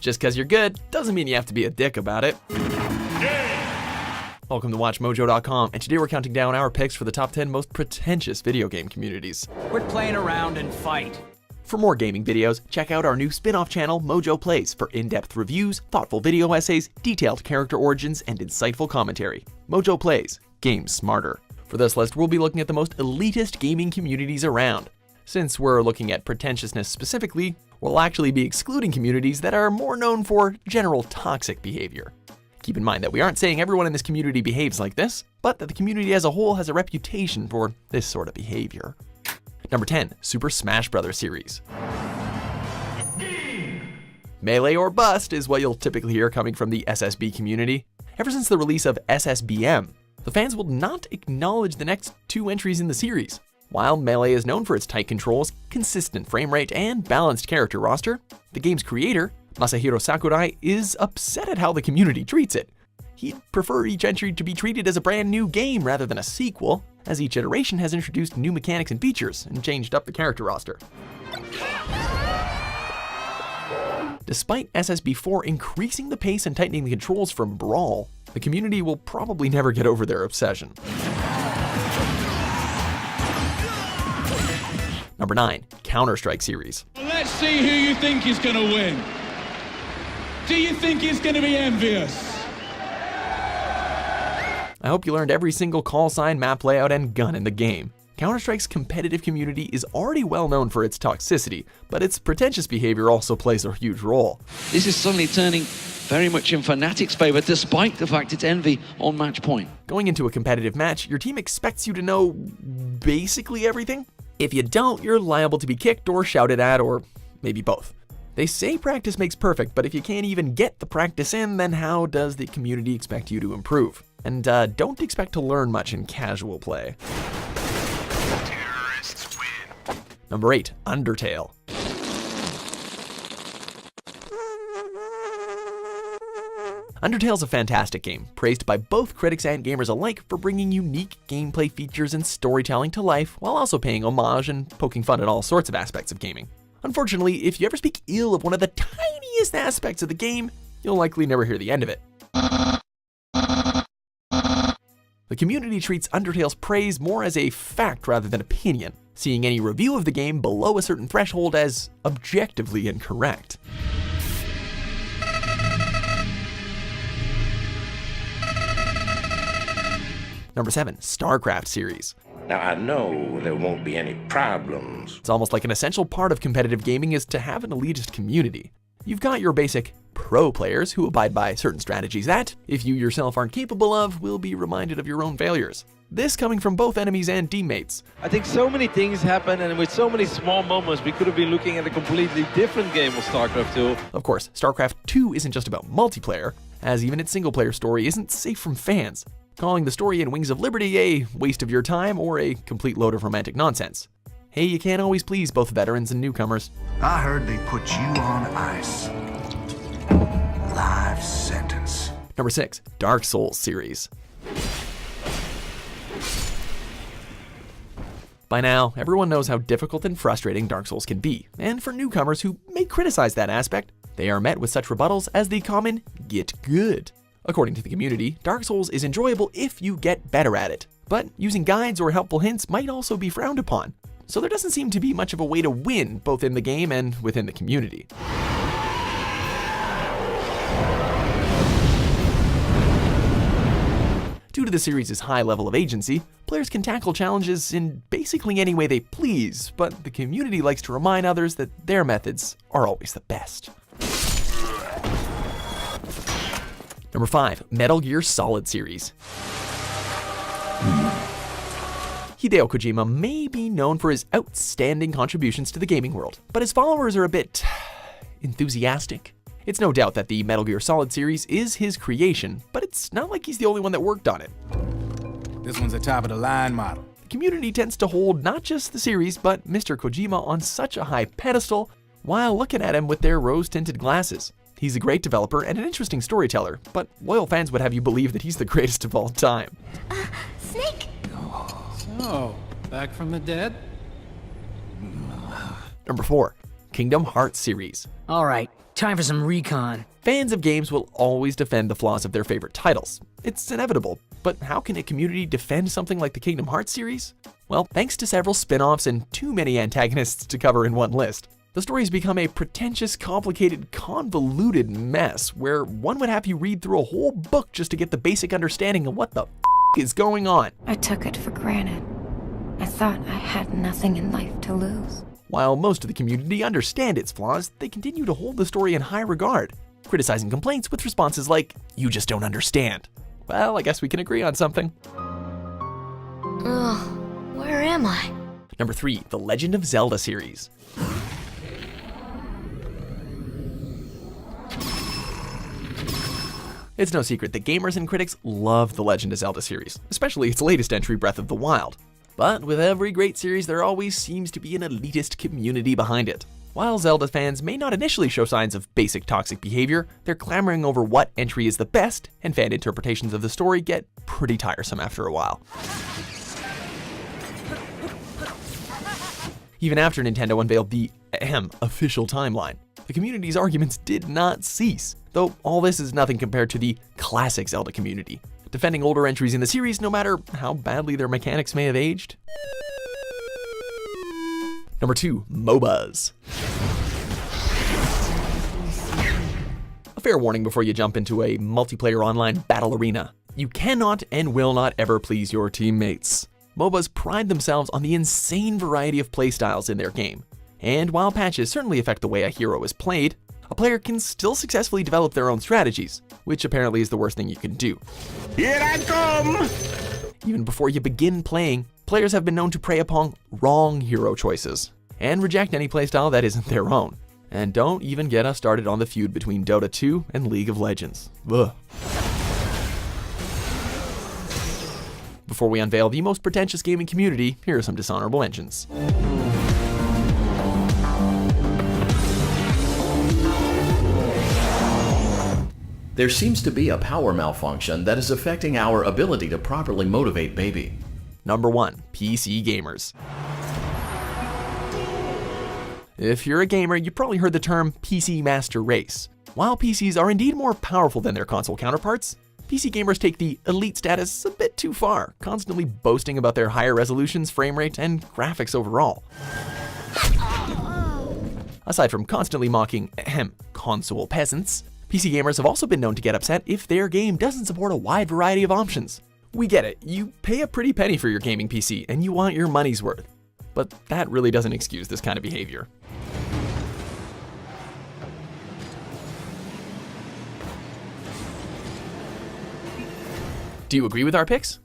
Just because you're good doesn't mean you have to be a dick about it. Welcome to WatchMojo.com, and today we're counting down our picks for the top 10 most pretentious video game communities. Quit playing around and fight. For more gaming videos, check out our new spin-off channel, Mojo Plays, for in-depth reviews, thoughtful video essays, detailed character origins, and insightful commentary. Mojo Plays, games smarter. For this list, we'll be looking at the most elitist gaming communities around. Since we're looking at pretentiousness specifically, we'll actually be excluding communities that are more known for general toxic behavior. Keep in mind that we aren't saying everyone in this community behaves like this, but that the community as a whole has a reputation for this sort of behavior. Number 10, Super Smash Bros. Series. Melee or bust is what you'll typically hear coming from the SSB community. Ever since the release of SSBM, the fans will not acknowledge the next two entries in the series. While Melee is known for its tight controls, consistent frame rate, and balanced character roster, the game's creator, Masahiro Sakurai, is upset at how the community treats it. He'd prefer each entry to be treated as a brand new game rather than a sequel, as each iteration has introduced new mechanics and features and changed up the character roster. Despite SSB4 increasing the pace and tightening the controls from Brawl, the community will probably never get over their obsession. Number 9, CounterStrike series. Well, let's see who you think is going to win. Do you think he's going to be envious? I hope you learned every single call sign, map layout, and gun in the game. Counter-Strike's competitive community is already well known for its toxicity, but its pretentious behavior also plays a huge role. This is suddenly turning very much in Fnatic's favor, despite the fact it's envy on match point. Going into a competitive match, your team expects you to know basically everything. If you don't, you're liable to be kicked or shouted at, or maybe both. They say practice makes perfect, but if you can't even get the practice in, then how does the community expect you to improve? And don't expect to learn much in casual play. Terrorists win. Number 8, Undertale. Undertale's a fantastic game, praised by both critics and gamers alike for bringing unique gameplay features and storytelling to life, while also paying homage and poking fun at all sorts of aspects of gaming. Unfortunately, if you ever speak ill of one of the tiniest aspects of the game, you'll likely never hear the end of it. The community treats Undertale's praise more as a fact rather than opinion, seeing any review of the game below a certain threshold as objectively incorrect. Number 7, StarCraft series. Now I know there won't be any problems. It's almost like an essential part of competitive gaming is to have an elitist community. You've got your basic pro players who abide by certain strategies that, if you yourself aren't capable of, will be reminded of your own failures. This coming from both enemies and teammates. I think so many things happen, and with so many small moments, we could have been looking at a completely different game of StarCraft 2. Of course, StarCraft 2 isn't just about multiplayer, as even its single-player story isn't safe from fans, calling the story in Wings of Liberty a waste of your time or a complete load of romantic nonsense. Hey, you can't always please both veterans and newcomers. I heard they put you on ice. Life sentence. Number 6, Dark Souls series. By now, everyone knows how difficult and frustrating Dark Souls can be, and for newcomers who may criticize that aspect, they are met with such rebuttals as the common "get good." According to the community, Dark Souls is enjoyable if you get better at it, but using guides or helpful hints might also be frowned upon. So there doesn't seem to be much of a way to win, both in the game and within the community. Due to the series' high level of agency, players can tackle challenges in basically any way they please, but the community likes to remind others that their methods are always the best. Number 5, Metal Gear Solid series. Hideo Kojima may be known for his outstanding contributions to the gaming world, but his followers are a bit enthusiastic. It's no doubt that the Metal Gear Solid series is his creation, but it's not like he's the only one that worked on it. This one's a top-of-the-line model. The community tends to hold not just the series, but Mr. Kojima on such a high pedestal while looking at him with their rose-tinted glasses. He's a great developer and an interesting storyteller, but loyal fans would have you believe that he's the greatest of all time. Snake! So, back from the dead? Number 4, Kingdom Hearts series. All right, Time for some recon. Fans of games will always defend the flaws of their favorite titles. It's inevitable, but how can a community defend something like the Kingdom Hearts series? Well, thanks to several spin-offs and too many antagonists to cover in one list, the story's become a pretentious, complicated, convoluted mess where one would have you read through a whole book just to get the basic understanding of what the is going on. I took it for granted. I thought I had nothing in life to lose. While most of the community understand its flaws, they continue to hold the story in high regard, criticizing complaints with responses like, "You just don't understand." Well, I guess we can agree on something. Ugh, where am I? Number 3, The Legend of Zelda series. It's no secret that gamers and critics love the Legend of Zelda series, especially its latest entry, Breath of the Wild. But with every great series, there always seems to be an elitist community behind it. While Zelda fans may not initially show signs of basic toxic behavior, they're clamoring over what entry is the best, and fan interpretations of the story get pretty tiresome after a while. Even after Nintendo unveiled the official timeline, the community's arguments did not cease, though all this is nothing compared to the classic Zelda community, defending older entries in the series no matter how badly their mechanics may have aged. Number 2, MOBAs. A fair warning before you jump into a multiplayer online battle arena. You cannot and will not ever please your teammates. MOBAs pride themselves on the insane variety of playstyles in their game. And while patches certainly affect the way a hero is played, a player can still successfully develop their own strategies, which apparently is the worst thing you can do. Here I come! Even before you begin playing, players have been known to prey upon wrong hero choices, and reject any playstyle that isn't their own. And don't even get us started on the feud between Dota 2 and League of Legends. Ugh. Before we unveil the most pretentious gaming community, here are some dishonorable mentions. There seems to be a power malfunction that is affecting our ability to properly motivate baby. Number 1, PC gamers. If you're a gamer, you probably heard the term PC master race. While PCs are indeed more powerful than their console counterparts, PC gamers take the elite status a bit too far, constantly boasting about their higher resolutions, frame rate, and graphics overall. Aside from constantly mocking console peasants, PC gamers have also been known to get upset if their game doesn't support a wide variety of options. We get it, you pay a pretty penny for your gaming PC and you want your money's worth. But that really doesn't excuse this kind of behavior. Do you agree with our picks?